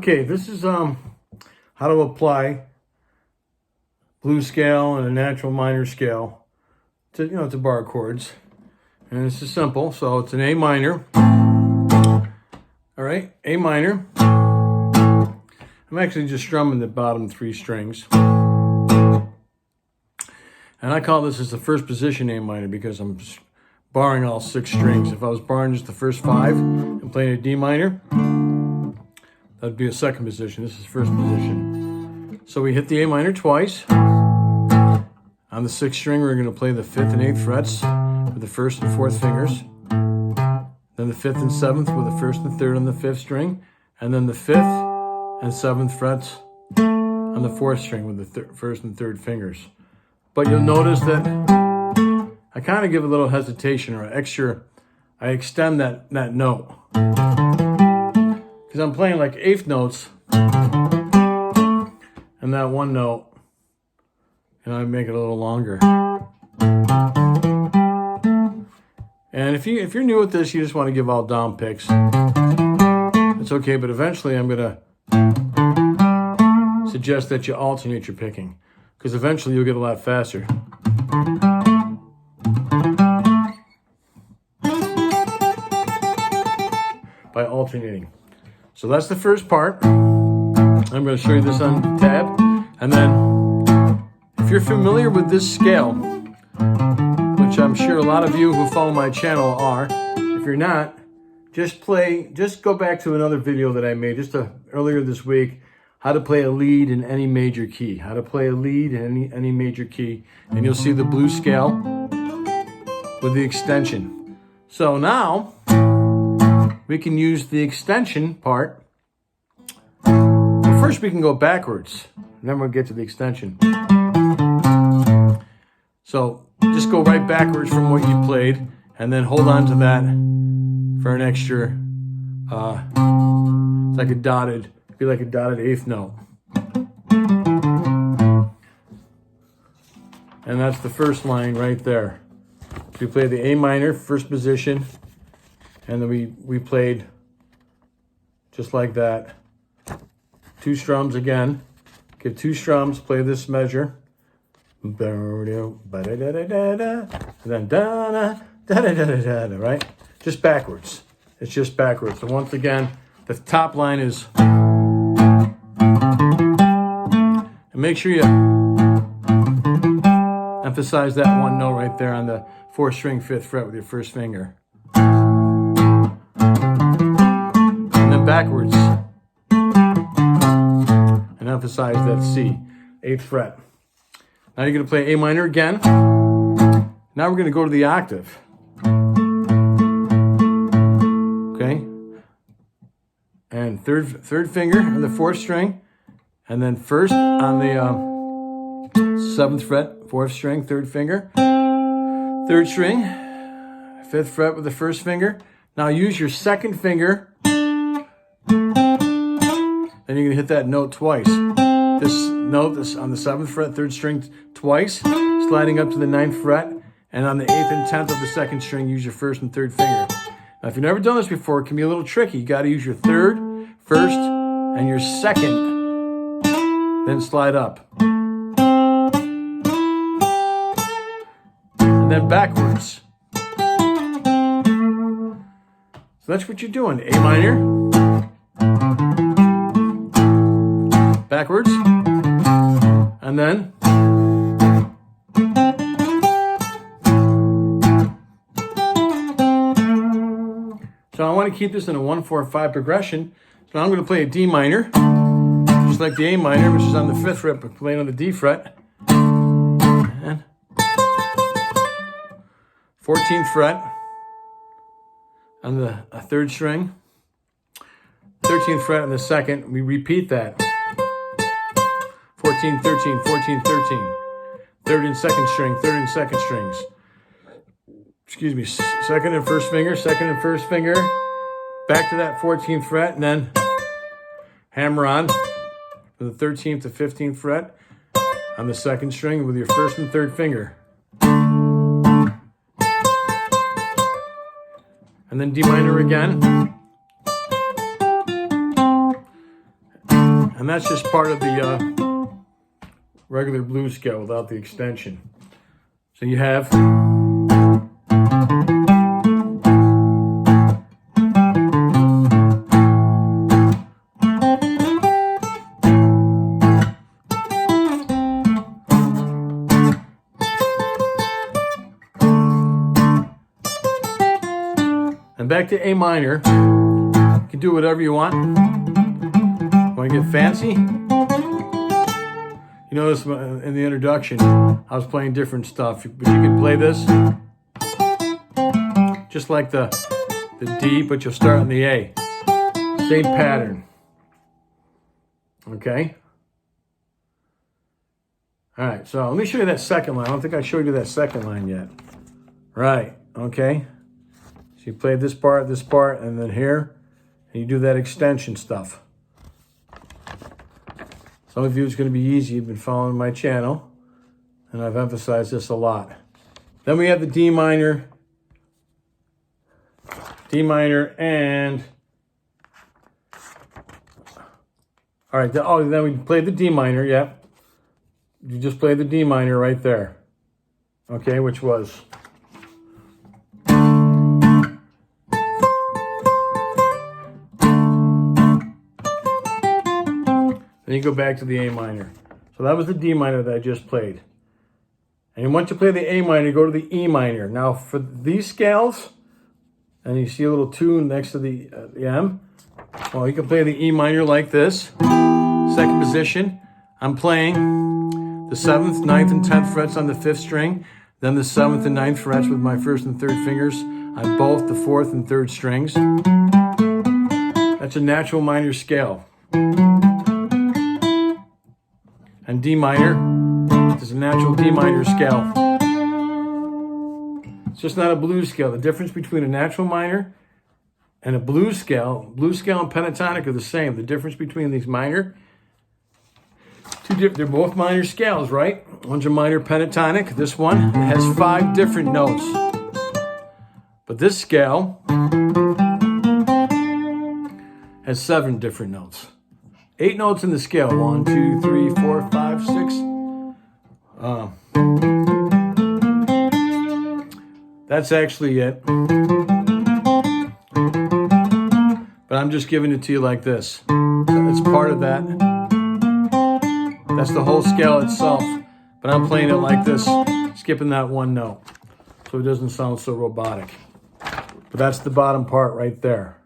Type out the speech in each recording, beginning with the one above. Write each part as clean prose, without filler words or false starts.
Okay, this is how to apply blues scale and a natural minor scale to to bar chords. And this is simple. So it's an A minor. All right, A minor. I'm actually just strumming the bottom 3 strings. And I call this as the first position A minor because I'm just barring all 6 strings. If I was barring just the first 5 and playing a D minor, that'd be a second position. This is first position. So we hit the A minor twice. On the 6th string, we're going to play the 5th and 8th frets with the 1st and 4th fingers. Then the 5th and 7th with the 1st and 3rd on the 5th string. And then the 5th and 7th frets on the 4th string with the 1st and 3rd fingers. But you'll notice that I kind of give a little hesitation or extra, I extend that note. Because I'm playing like 8th notes and that one note, and I make it a little longer. And if you're new at this, you just want to give all down picks, it's okay, but eventually I'm going to suggest that you alternate your picking, because eventually you'll get a lot faster. By alternating. So that's the first part. I'm going to show you this on tab. And then, if you're familiar with this scale, which I'm sure a lot of you who follow my channel are, if you're not, just go back to another video that I made earlier this week, how to play a lead in any major key. How to play a lead in any major key. And you'll see the blues scale with the extension. So now, we can use the extension part. But first we can go backwards, and then we'll get to the extension. So just go right backwards from what you played, and then hold on to that for an extra, it's like a dotted, it'd be like a dotted 8th note. And that's the first line right there. So we play the A minor, first position, and then we played just like that. 2 strums again. Get 2 strums, play this measure. And then da-da-da-da-da-da-da-da, right? Just backwards. It's just backwards. So once again, the top line is... And make sure you emphasize that one note right there on the 4th string, 5th fret with your first finger. And then backwards. And emphasize that C, 8th fret. Now you're going to play A minor again. Now we're going to go to the octave. Okay? And third finger on the 4th string. And then first on the 7th fret, 4th string, 3rd finger. 3rd string, 5th fret with the 1st finger. Now use your 2nd finger. Then you're going to hit that note twice. This note on the 7th fret, 3rd string twice, sliding up to the 9th fret, and on the 8th and 10th of the 2nd string, use your 1st and 3rd finger. Now, if you've never done this before, it can be a little tricky. You got to use your 3rd, 1st, and your 2nd, then slide up. And then backwards. So that's what you're doing. A minor. Backwards, and then so I want to keep this in a 1-4-5 progression. So I'm going to play a D minor, just like the A minor, which is on the 5th fret, but playing on the D fret, and 14th fret on the 3rd string, 13th fret on the 2nd. We repeat that. 14, 13, 14, 13. 3rd and 2nd string, 3rd and 2nd strings. Excuse me, 2nd and 1st finger, 2nd and 1st finger. Back to that 14th fret, and then hammer on from the 13th to 15th fret on the 2nd string with your 1st and 3rd finger. And then D minor again. And that's just part of the regular blues scale without the extension. So you have and back to A minor. You can do whatever you want. Want to get fancy? You notice in the introduction, I was playing different stuff, but you can play this just like the D, but you'll start on the A. Same pattern. Okay? All right, so let me show you that second line. I don't think I showed you that second line yet. Right, okay? So you play this part, and then here, and you do that extension stuff. Some of you, it's going to be easy. You've been following my channel, and I've emphasized this a lot. Then we have the D minor, and all right. Then we play the D minor. Yeah, you just play the D minor right there. Okay, which was. Then you go back to the A minor. So that was the D minor that I just played. And once you play the A minor, you go to the E minor. Now for these scales, and you see a little 2 next to the M, well, you can play the E minor like this. Second position, I'm playing the 7th, 9th, and 10th frets on the 5th string, then the 7th and 9th frets with my 1st and 3rd fingers on both the 4th and 3rd strings. That's a natural minor scale. And D minor is a natural D minor scale. It's just not a blues scale. The difference between a natural minor and a blues scale and pentatonic are the same. The difference between these minor, they're both minor scales, right? One's a minor pentatonic. This one has 5 different notes. But this scale has 7 different notes. 8 notes in the scale. 1, 2, 3, 4, 5, 6. That's actually it. But I'm just giving it to you like this. It's part of that. That's the whole scale itself. But I'm playing it like this, skipping that one note. So it doesn't sound so robotic. But that's the bottom part right there.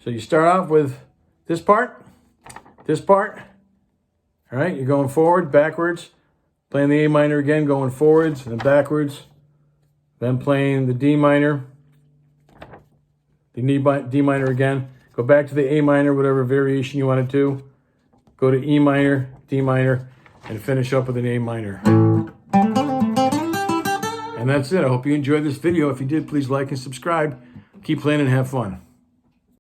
So you start off with this part. All right, you're going forward, backwards, playing the A minor again, going forwards and then backwards, then playing the D minor, the D minor again, go back to the A minor, whatever variation you want to do, go to E minor, D minor, and finish up with an A minor. And that's it. I hope you enjoyed this video. If you did, please like and subscribe. Keep playing and have fun.